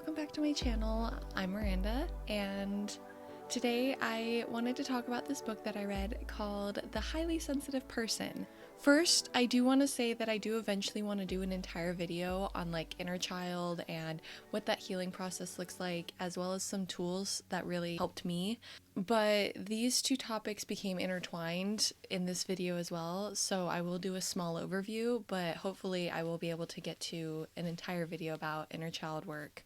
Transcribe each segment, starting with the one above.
welcome back to my channel. I'm Miranda, and today I wanted to talk about this book that I read called The Highly Sensitive Person. First, I do want to say that I do eventually want to do an entire video on like inner child and what that healing process looks like, as well as some tools that really helped me. But these two topics became intertwined in this video as well, so I will do a small overview, but hopefully I will be able to get to an entire video about inner child work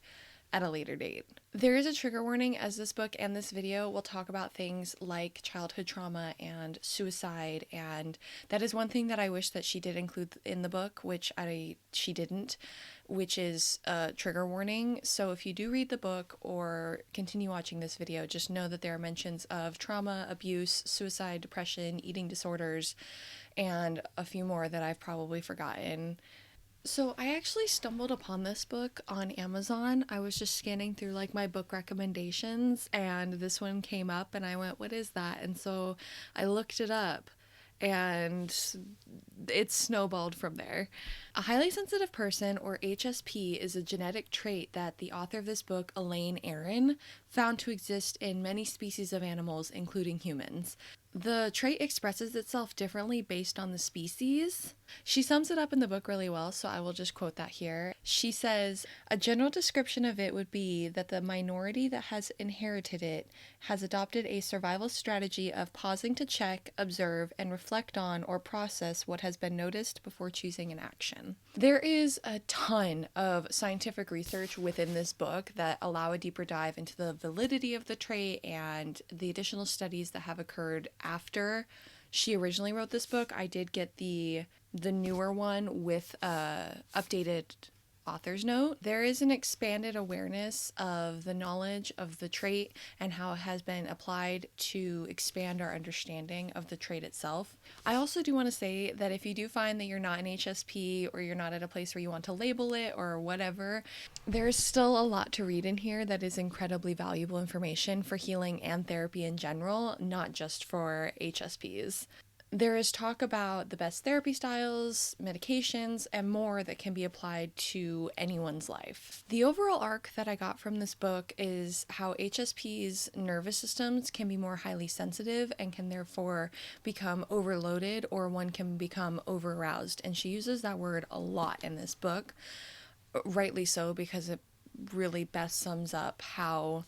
at a later date. There is a trigger warning, as this book and this video will talk about things like childhood trauma and suicide, and that is one thing that I wish that she did include in the book, which she didn't, which is a trigger warning. So if you do read the book or continue watching this video, just know that there are mentions of trauma, abuse, suicide, depression, eating disorders, and a few more that I've probably forgotten. So I actually stumbled upon this book on Amazon. I was just scanning through like my book recommendations and this one came up and I went, what is that? And so I looked it up and it snowballed from there. A highly sensitive person, or HSP, is a genetic trait that the author of this book, Elaine Aron, found to exist in many species of animals, including humans. The trait expresses itself differently based on the species. She sums it up in the book really well, so I will just quote that here. She says, "A general description of it would be that the minority that has inherited it has adopted a survival strategy of pausing to check, observe, and reflect on or process what has been noticed before choosing an action." There is a ton of scientific research within this book that allow a deeper dive into the validity of the trait and the additional studies that have occurred after she originally wrote this book. I did get the newer one with a updated author's note. There is an expanded awareness of the knowledge of the trait and how it has been applied to expand our understanding of the trait itself. I also do want to say that if you do find that you're not an HSP or you're not at a place where you want to label it or whatever, there's still a lot to read in here that is incredibly valuable information for healing and therapy in general, not just for HSPs. There is talk about the best therapy styles, medications, and more that can be applied to anyone's life. The overall arc that I got from this book is how HSPs' nervous systems can be more highly sensitive and can therefore become overloaded, or one can become over-aroused. And she uses that word a lot in this book, rightly so, because it really best sums up how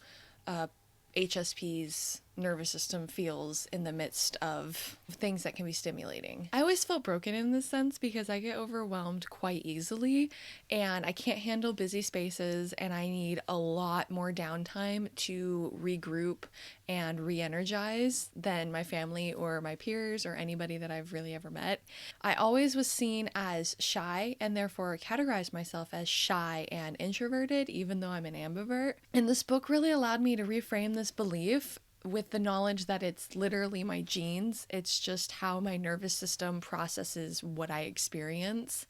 HSP's nervous system feels in the midst of things that can be stimulating. I always felt broken in this sense because I get overwhelmed quite easily and I can't handle busy spaces and I need a lot more downtime to regroup and re-energize than my family or my peers or anybody that I've really ever met. I always was seen as shy and therefore categorized myself as shy and introverted, even though I'm an ambivert. And this book really allowed me to reframe this belief with the knowledge that it's literally my genes. It's just how my nervous system processes what I experience.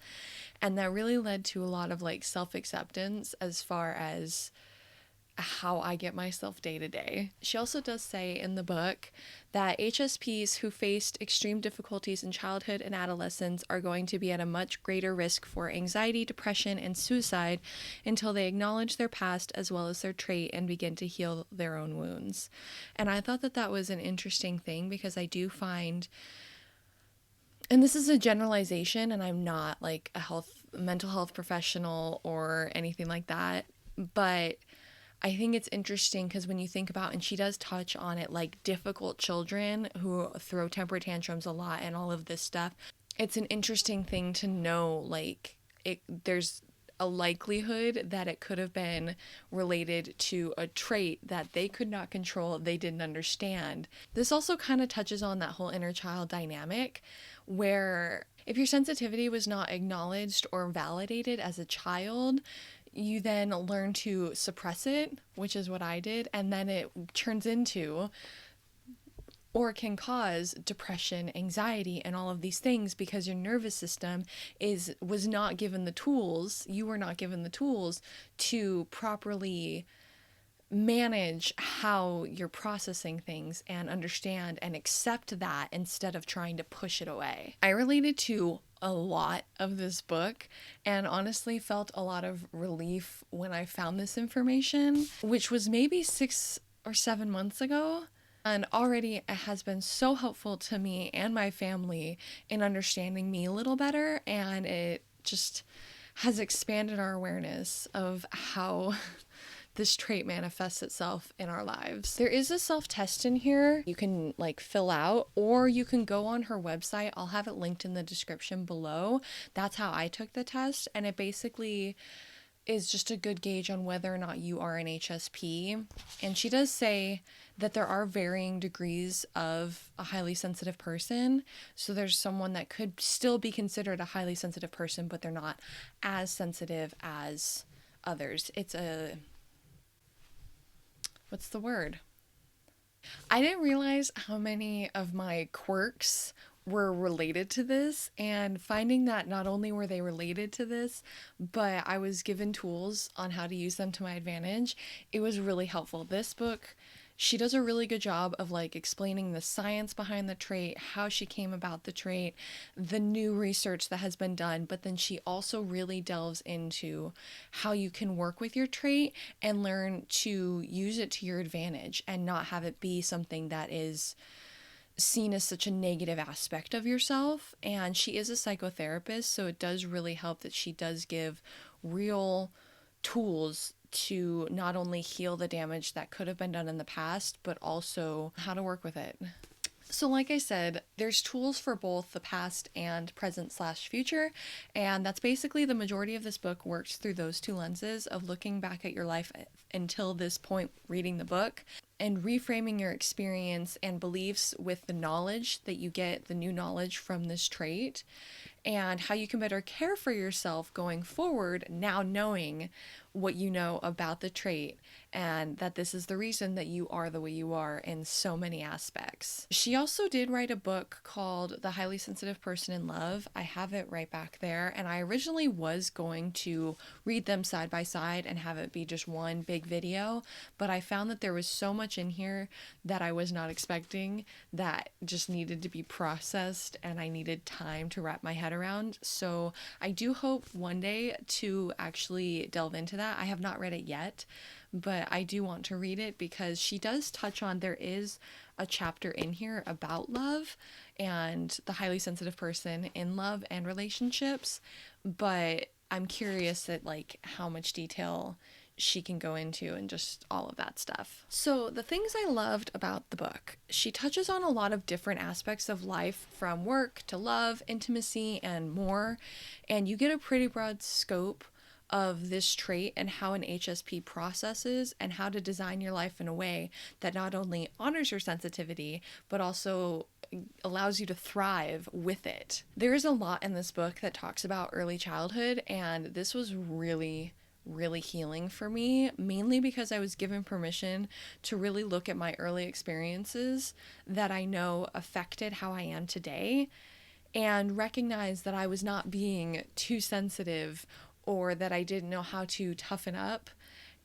And that really led to a lot of like self-acceptance as far as how I get myself day to day. She also does say in the book that HSPs who faced extreme difficulties in childhood and adolescence are going to be at a much greater risk for anxiety, depression, and suicide until they acknowledge their past as well as their trait and begin to heal their own wounds. And I thought that that was an interesting thing because I do find, and this is a generalization and I'm not like a mental health professional or anything like that, but I think it's interesting because when you think about, and she does touch on it, like difficult children who throw temper tantrums a lot and all of this stuff, it's an interesting thing to know, like there's a likelihood that it could have been related to a trait that they could not control, they didn't understand. This also kind of touches on that whole inner child dynamic where if your sensitivity was not acknowledged or validated as a child, you then learn to suppress it, which is what I did, and then it turns into or can cause depression, anxiety, and all of these things because your nervous system was not given the tools, you were not given the tools to properly manage how you're processing things and understand and accept that instead of trying to push it away. I related to a lot of this book and honestly felt a lot of relief when I found this information, which was maybe 6 or 7 months ago. And already it has been so helpful to me and my family in understanding me a little better, and it just has expanded our awareness of how this trait manifests itself in our lives. There is a self-test in here you can fill out, or you can go on her website. I'll have it linked in the description below. That's how I took the test, and it basically is just a good gauge on whether or not you are an HSP. And she does say that there are varying degrees of a highly sensitive person. So there's someone that could still be considered a highly sensitive person, but they're not as sensitive as others. It's a... what's the word? I didn't realize how many of my quirks were related to this, and finding that not only were they related to this, but I was given tools on how to use them to my advantage, it was really helpful. This book, she does a really good job of explaining the science behind the trait, how she came about the trait, the new research that has been done, but then she also really delves into how you can work with your trait and learn to use it to your advantage and not have it be something that is seen as such a negative aspect of yourself. And she is a psychotherapist, so it does really help that she does give real tools to not only heal the damage that could have been done in the past, but also how to work with it. So like I said, there's tools for both the past and present/future, and that's basically the majority of this book works through those two lenses of looking back at your life until this point, reading the book, and reframing your experience and beliefs with the knowledge that you get, the new knowledge from this trait, and how you can better care for yourself going forward, now knowing what you know about the trait and that this is the reason that you are the way you are in so many aspects. She also did write a book called The Highly Sensitive Person in Love. I have it right back there, and I originally was going to read them side by side and have it be just one big video, but I found that there was so much in here that I was not expecting that just needed to be processed, and I needed time to wrap my head around. So I do hope one day to actually delve into that. I have not read it yet, but I do want to read it because she does touch on, there is a chapter in here about love and the highly sensitive person in love and relationships, but I'm curious at how much detail she can go into and just all of that stuff. So the things I loved about the book, she touches on a lot of different aspects of life, from work to love, intimacy, and more, and you get a pretty broad scope of this trait and how an HSP processes and how to design your life in a way that not only honors your sensitivity, but also allows you to thrive with it. There is a lot in this book that talks about early childhood, and this was really healing for me, mainly because I was given permission to really look at my early experiences that I know affected how I am today, and recognize that I was not being too sensitive or that I didn't know how to toughen up,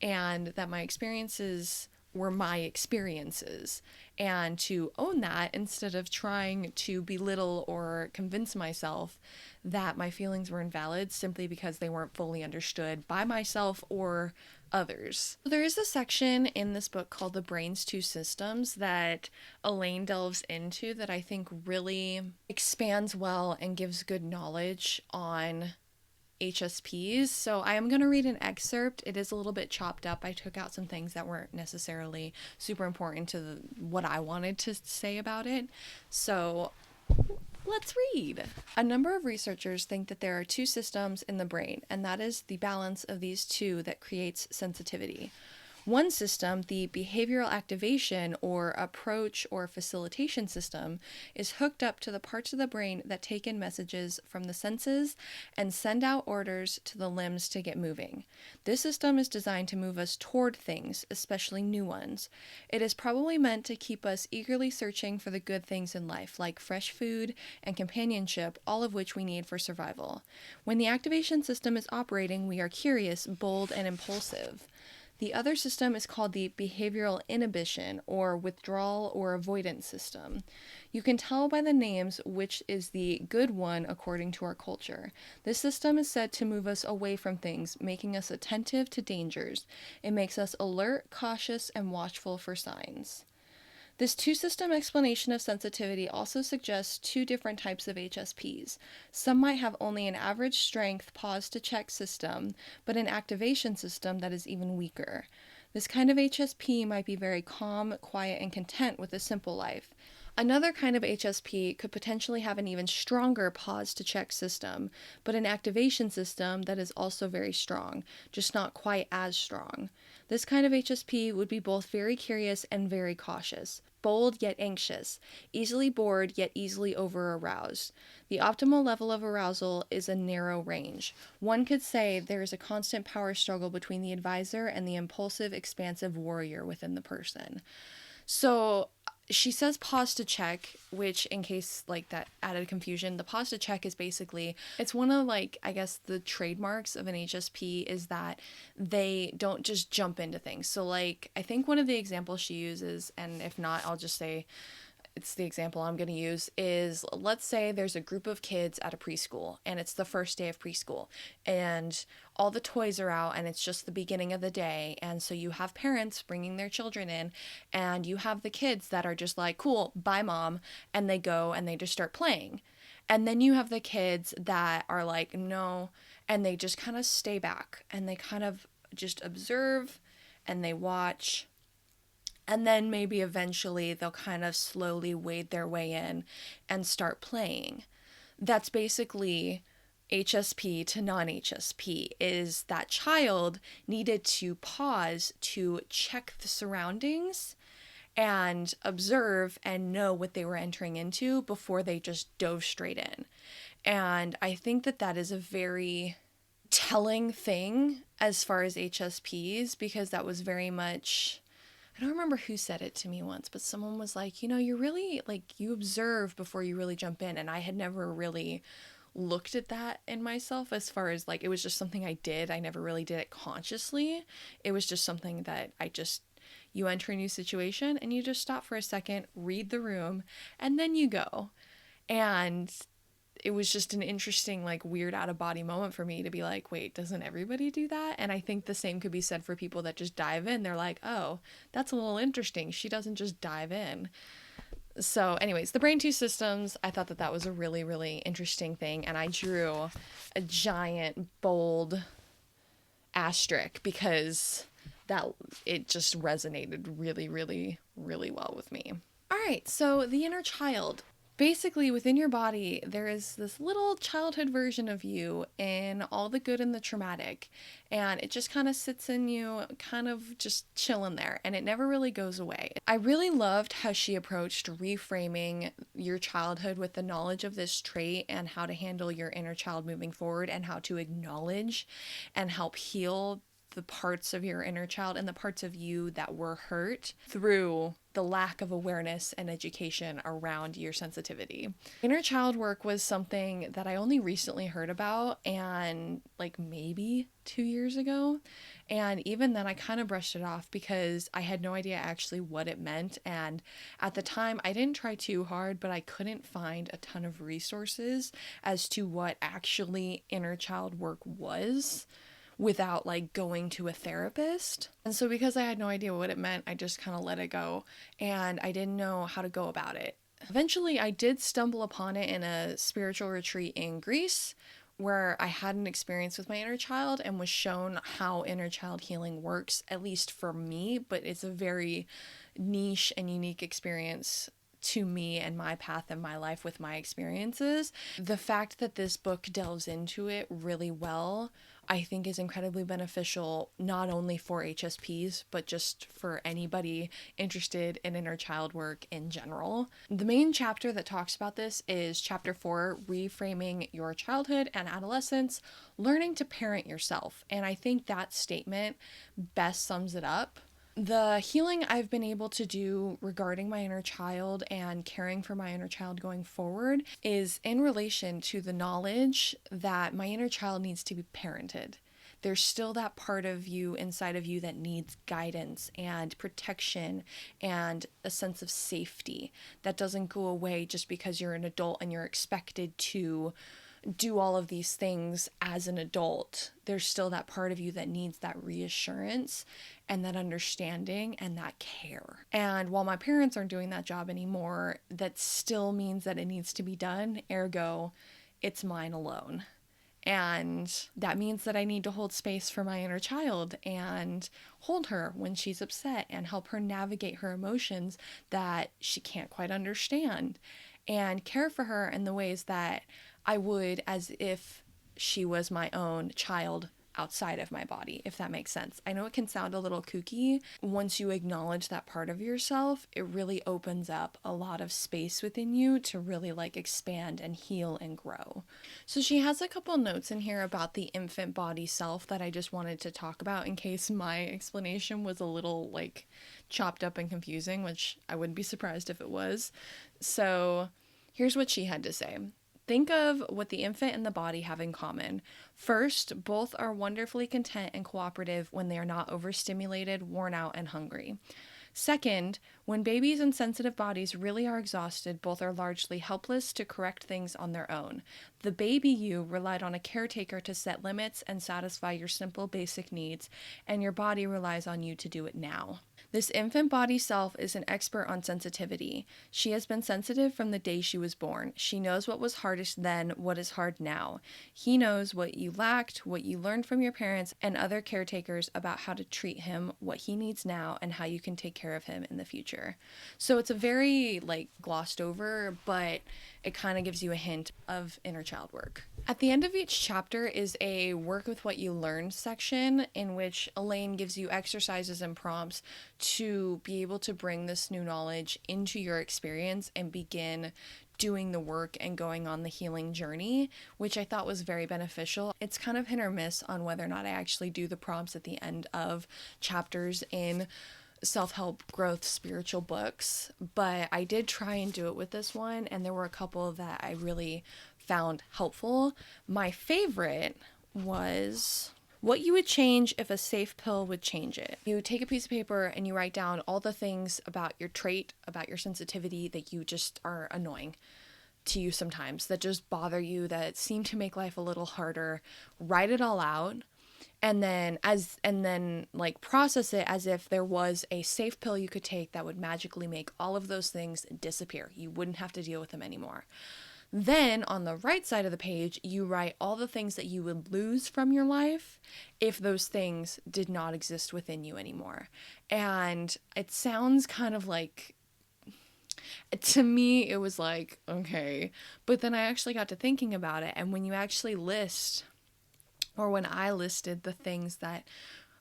and that my experiences were my experiences, and to own that instead of trying to belittle or convince myself that my feelings were invalid simply because they weren't fully understood by myself or others. There is a section in this book called The Brain's Two Systems that Elaine delves into that I think really expands well and gives good knowledge on HSPs. So I am going to read an excerpt. It is a little bit chopped up. I took out some things that weren't necessarily super important to what I wanted to say about it. So let's read. A number of researchers think that there are two systems in the brain, and that is the balance of these two that creates sensitivity. One system, the behavioral activation or approach or facilitation system, is hooked up to the parts of the brain that take in messages from the senses and send out orders to the limbs to get moving. This system is designed to move us toward things, especially new ones. It is probably meant to keep us eagerly searching for the good things in life, like fresh food and companionship, all of which we need for survival. When the activation system is operating, we are curious, bold, and impulsive. The other system is called the behavioral inhibition or withdrawal or avoidance system. You can tell by the names which is the good one according to our culture. This system is said to move us away from things, making us attentive to dangers. It makes us alert, cautious, and watchful for signs. This two-system explanation of sensitivity also suggests two different types of HSPs. Some might have only an average strength pause-to-check system, but an activation system that is even weaker. This kind of HSP might be very calm, quiet, and content with a simple life. Another kind of HSP could potentially have an even stronger pause-to-check system, but an activation system that is also very strong, just not quite as strong. This kind of HSP would be both very curious and very cautious, bold yet anxious, easily bored yet easily over-aroused. The optimal level of arousal is a narrow range. One could say there is a constant power struggle between the advisor and the impulsive, expansive warrior within the person. So she says pause to check, which, in case like that added confusion, the pause to check is basically, it's one of like, I guess the trademarks of an HSP is that they don't just jump into things. So like, I think one of the examples she uses, and if not, I'll just say it's the example I'm going to use, is let's say there's a group of kids at a preschool and it's the first day of preschool and all the toys are out and it's just the beginning of the day. And so you have parents bringing their children in and you have the kids that are just like, cool, bye mom. And they go and they just start playing. And then you have the kids that are like, no, and they just kind of stay back and they kind of just observe and they watch. And then maybe eventually they'll kind of slowly wade their way in and start playing. That's basically HSP to non-HSP, is that child needed to pause to check the surroundings and observe and know what they were entering into before they just dove straight in. And I think that that is a very telling thing as far as HSPs, because that was very much, I don't remember who said it to me once, but someone was like, you know, you're really like, you observe before you really jump in. And I had never really looked at that in myself as far as like, it was just something I did. I never really did it consciously. It was just something that you enter a new situation and you just stop for a second, read the room, and then you go. And it was just an interesting, like, weird out of body moment for me to be like, wait, doesn't everybody do that? And I think the same could be said for people that just dive in. They're like, oh, that's a little interesting. She doesn't just dive in. So anyways, the brain two systems, I thought that that was a really, really interesting thing. And I drew a giant, bold asterisk because that it just resonated really, really, really well with me. All right, so the inner child. Basically, within your body, there is this little childhood version of you in all the good and the traumatic. And it just kind of sits in you, kind of just chilling there. And it never really goes away. I really loved how she approached reframing your childhood with the knowledge of this trait and how to handle your inner child moving forward and how to acknowledge and help heal the parts of your inner child and the parts of you that were hurt through the lack of awareness and education around your sensitivity. Inner child work was something that I only recently heard about, and like maybe 2 years ago. And even then I kind of brushed it off because I had no idea actually what it meant. And at the time I didn't try too hard, but I couldn't find a ton of resources as to what actually inner child work was without like going to a therapist. And so because I had no idea what it meant, I just kind of let it go and I didn't know how to go about it. Eventually I did stumble upon it in a spiritual retreat in Greece where I had an experience with my inner child and was shown how inner child healing works, at least for me, but it's a very niche and unique experience to me and my path in my life with my experiences. The fact that this book delves into it really well, I think is incredibly beneficial, not only for HSPs, but just for anybody interested in inner child work in general. The main chapter that talks about this is chapter 4, Reframing Your Childhood and Adolescence, Learning to Parent Yourself. And I think that statement best sums it up. The healing I've been able to do regarding my inner child and caring for my inner child going forward is in relation to the knowledge that my inner child needs to be parented. there's still that part of you inside of you that needs guidance and protection and a sense of safety that doesn't go away just because you're an adult and you're expected to do all of these things as an adult. There's still that part of you that needs that reassurance and that understanding and that care. And while my parents aren't doing that job anymore, that still means that it needs to be done. Ergo, it's mine alone. And that means that I need to hold space for my inner child and hold her when she's upset and help her navigate her emotions that she can't quite understand, and care for her in the ways that I would as if she was my own child outside of my body, if that makes sense. I know it can sound a little kooky. Once you acknowledge that part of yourself, it really opens up a lot of space within you to really like expand and heal and grow. So she has a couple notes in here about the infant body self that I just wanted to talk about in case my explanation was a little like chopped up and confusing, which I wouldn't be surprised if it was. So here's what she had to say. Think of what the infant and the body have in common. First, both are wonderfully content and cooperative when they are not overstimulated, worn out, and hungry. Second, when babies and sensitive bodies really are exhausted, both are largely helpless to correct things on their own. The baby you relied on a caretaker to set limits and satisfy your simple basic needs, and your body relies on you to do it now. This infant body self is an expert on sensitivity. She has been sensitive from the day she was born. She knows what was hardest then, what is hard now. He knows what you lacked, what you learned from your parents and other caretakers about how to treat him, what he needs now, and how you can take care of him in the future. So it's a very like glossed over, but it kind of gives you a hint of inner child work. At the end of each chapter is a work with what you learned section in which Elaine gives you exercises and prompts to be able to bring this new knowledge into your experience and begin doing the work and going on the healing journey, which I thought was very beneficial. It's kind of hit or miss on whether or not I actually do the prompts at the end of chapters in self-help growth spiritual books, but I did try and do it with this one, and there were a couple that I really found helpful. My favorite was what you would change if a safe pill would change it. You take a piece of paper and you write down all the things about your trait, about your sensitivity that you just are annoying to you sometimes, that just bother you, that seem to make life a little harder. Write it all out. And then like process it as if there was a safe pill you could take that would magically make all of those things disappear. You wouldn't have to deal with them anymore. Then on the right side of the page, you write all the things that you would lose from your life if those things did not exist within you anymore. And it sounds kind of like, to me, it was like, okay. But then I actually got to thinking about it. And when you actually list, or when I listed the things that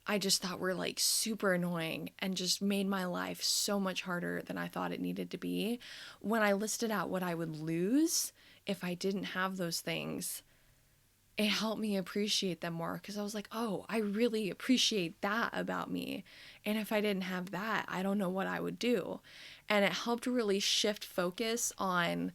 I just thought were like super annoying and just made my life so much harder than I thought it needed to be, when I listed out what I would lose if I didn't have those things, it helped me appreciate them more, because I was like, oh, I really appreciate that about me. And if I didn't have that, I don't know what I would do. And it helped really shift focus on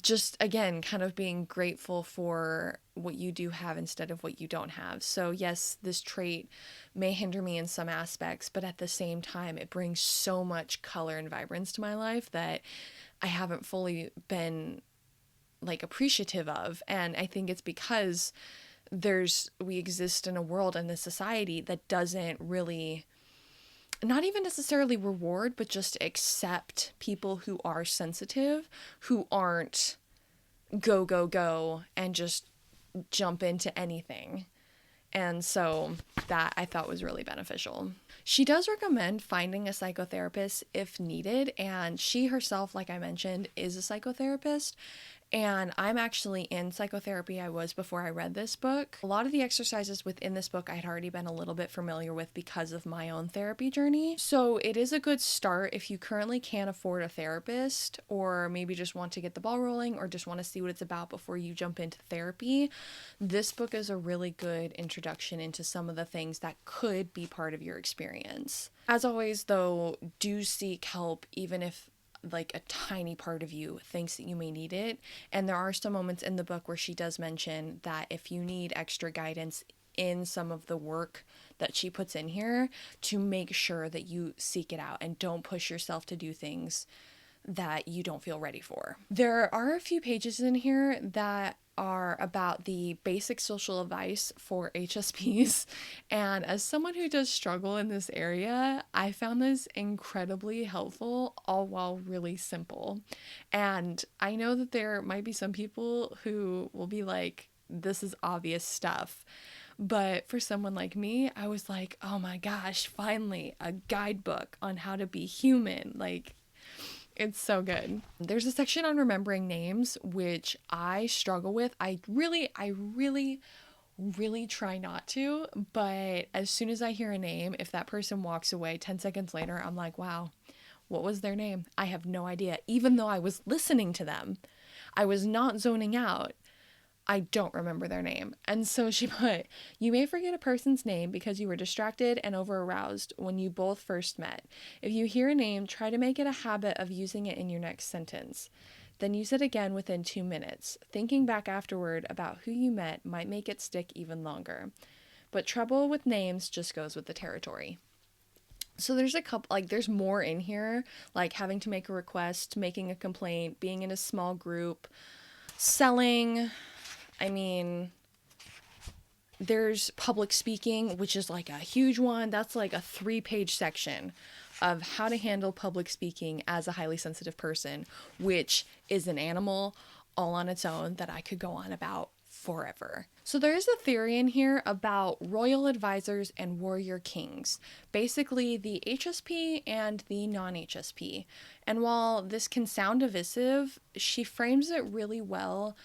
just, again, kind of being grateful for what you do have instead of what you don't have. So yes, this trait may hinder me in some aspects, but at the same time, it brings so much color and vibrance to my life that I haven't fully been like appreciative of. And I think it's because we exist in a world and this society that doesn't really, not even necessarily reward, but just accept people who are sensitive, who aren't go, and just jump into anything. And so that I thought was really beneficial. She does recommend finding a psychotherapist if needed, and she herself, like I mentioned, is a psychotherapist. And I'm actually in psychotherapy. I was before I read this book. A lot of the exercises within this book I had already been a little bit familiar with because of my own therapy journey. So it is a good start if you currently can't afford a therapist, or maybe just want to get the ball rolling, or just want to see what it's about before you jump into therapy. This book is a really good introduction into some of the things that could be part of your experience. As always, though, do seek help, even if like a tiny part of you thinks that you may need it. And there are some moments in the book where she does mention that if you need extra guidance in some of the work that she puts in here to make sure that you seek it out and don't push yourself to do things that you don't feel ready for. There are a few pages in here that are about the basic social advice for HSPs, and as someone who does struggle in this area, I found this incredibly helpful, all while really simple. And I know that there might be some people who will be like, this is obvious stuff. But for someone like me, I was like, oh my gosh, finally, a guidebook on how to be human. Like, it's so good. There's a section on remembering names, which I struggle with. I really try not to. But as soon as I hear a name, if that person walks away 10 seconds later, I'm like, wow, what was their name? I have no idea. Even though I was listening to them, I was not zoning out. I don't remember their name. And so she put, you may forget a person's name because you were distracted and over-aroused when you both first met. If you hear a name, try to make it a habit of using it in your next sentence. Then use it again within 2 minutes. Thinking back afterward about who you met might make it stick even longer. But trouble with names just goes with the territory. So there's a couple, like there's more in here, like having to make a request, making a complaint, being in a small group, selling. I mean, there's public speaking, which is like a huge one. That's like a 3-page section of how to handle public speaking as a highly sensitive person, which is an animal all on its own that I could go on about forever. So there is a theory in here about royal advisors and warrior kings, basically the HSP and the non-HSP. And while this can sound divisive, she frames it really well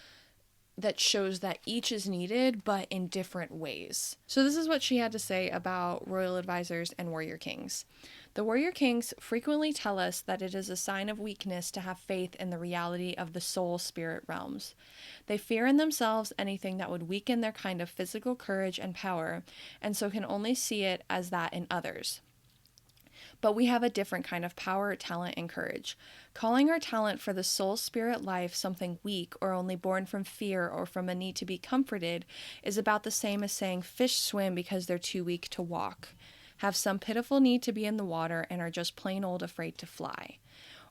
that shows that each is needed, but in different ways. So this is what she had to say about royal advisors and warrior kings. The warrior kings frequently tell us that it is a sign of weakness to have faith in the reality of the soul spirit realms. They fear in themselves anything that would weaken their kind of physical courage and power, and so can only see it as that in others. But we have a different kind of power, talent, and courage. Calling our talent for the soul spirit life something weak or only born from fear or from a need to be comforted is about the same as saying fish swim because they're too weak to walk, have some pitiful need to be in the water, and are just plain old afraid to fly.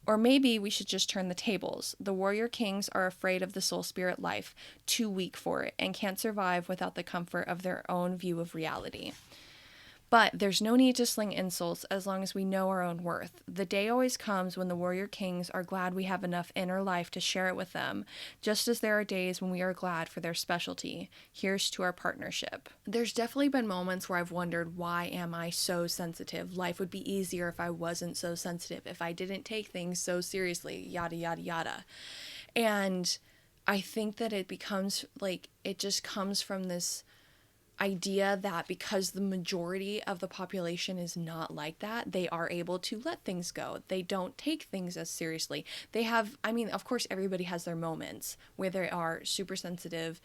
Or maybe we should just turn the tables. The warrior kings are afraid of the soul spirit life, too weak for it, and can't survive without the comfort of their own view of reality. But there's no need to sling insults as long as we know our own worth. The day always comes when the warrior kings are glad we have enough inner life to share it with them, just as there are days when we are glad for their specialty. Here's to our partnership. There's definitely been moments where I've wondered, why am I so sensitive? Life would be easier if I wasn't so sensitive, if I didn't take things so seriously, yada, yada, yada. And I think that it becomes like, it just comes from this idea that because the majority of the population is not like that, they are able to let things go. They don't take things as seriously. They have, I mean, of course, everybody has their moments where they are super sensitive,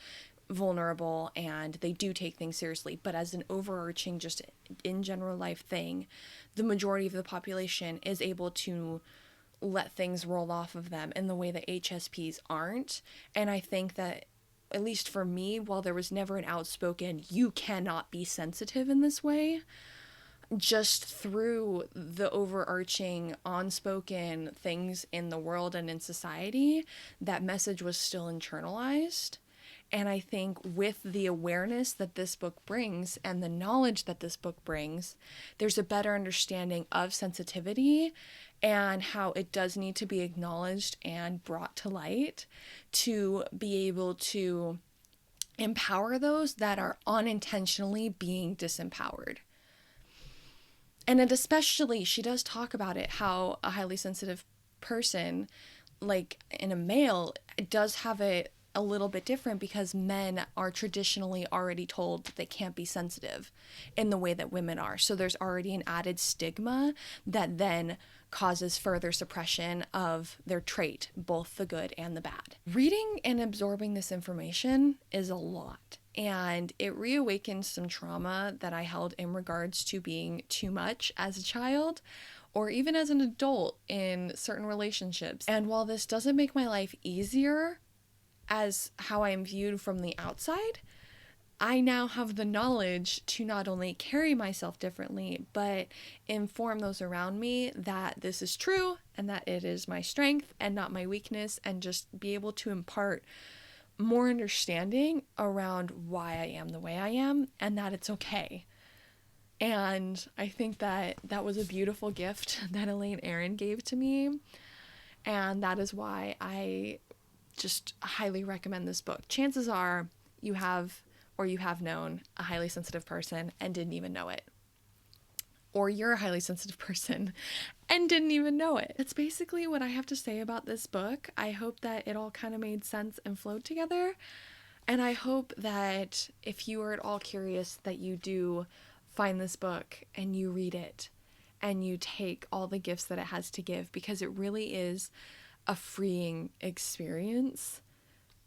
vulnerable, and they do take things seriously. But as an overarching, just in general life thing, the majority of the population is able to let things roll off of them in the way that HSPs aren't. And I think that, at least for me, while there was never an outspoken, you cannot be sensitive in this way, just through the overarching unspoken things in the world and in society, that message was still internalized. And I think with the awareness that this book brings and the knowledge that this book brings, there's a better understanding of sensitivity and how it does need to be acknowledged and brought to light to be able to empower those that are unintentionally being disempowered. And it especially, she does talk about it, how a highly sensitive person, like in a male, does have it a little bit different because men are traditionally already told that they can't be sensitive in the way that women are. So there's already an added stigma that then causes further suppression of their trait, both the good and the bad. Reading and absorbing this information is a lot, and it reawakens some trauma that I held in regards to being too much as a child or even as an adult in certain relationships. And while this doesn't make my life easier as how I am viewed from the outside, I now have the knowledge to not only carry myself differently, but inform those around me that this is true and that it is my strength and not my weakness, and just be able to impart more understanding around why I am the way I am and that it's okay. And I think that that was a beautiful gift that Elaine Aron gave to me. And that is why I just highly recommend this book. Chances are you have known a highly sensitive person and didn't even know it. Or you're a highly sensitive person and didn't even know it. That's basically what I have to say about this book. I hope that it all kind of made sense and flowed together. And I hope that if you are at all curious, that you do find this book and you read it and you take all the gifts that it has to give, because it really is a freeing experience,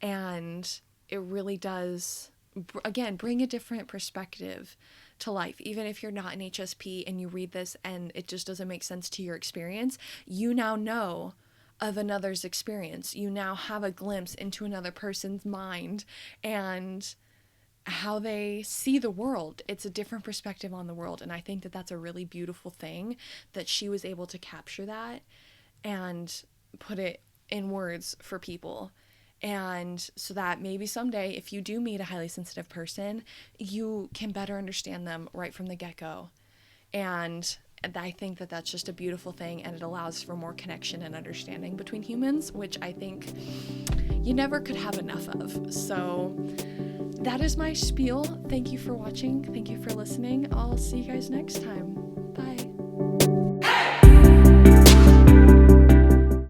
and it really does, again, bring a different perspective to life. Even if you're not an HSP and you read this and it just doesn't make sense to your experience, you now know of another's experience. You now have a glimpse into another person's mind and how they see the world. It's a different perspective on the world, and I think that that's a really beautiful thing, that she was able to capture that and put it in words for people. And so that maybe someday, if you do meet a highly sensitive person, you can better understand them right from the get-go. And I think that that's just a beautiful thing, and it allows for more connection and understanding between humans, which I think you never could have enough of. So that is my spiel. Thank you for watching. Thank you for listening. I'll see you guys next time.